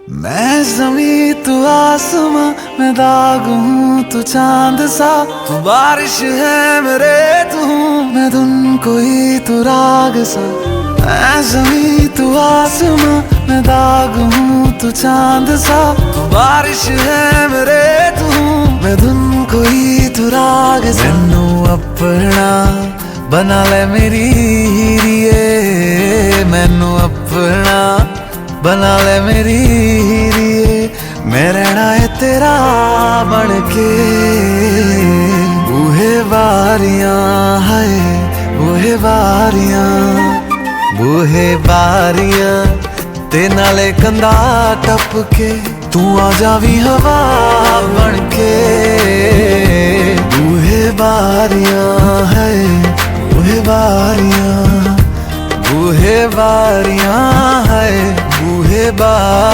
मैं जमी तू आसमां, मैं दाग हूँ तू चांद सा। तू बारिश है मेरे तू हूँ मैं धुन कोई तू राग सा। मैं जमी तू आसमां, मैं दाग हूँ तू चांद सा। तू बारिश है मेरे तू हूँ मैं धुन कोई तू राग सा। मैनू अपना बना ले मेरी हीरिए, मैनू अपना बना ले मेरी हीरिए। मैं रहना है तेरा बन के। बूहे बारियां है बूहे बारियां, बूहे बारियां ते नाले कंधा टप के। तू आ जावी हवा बन के। बूहे बारियां है बूहे बारियां, बूहे बारियां है बूहे बारियां।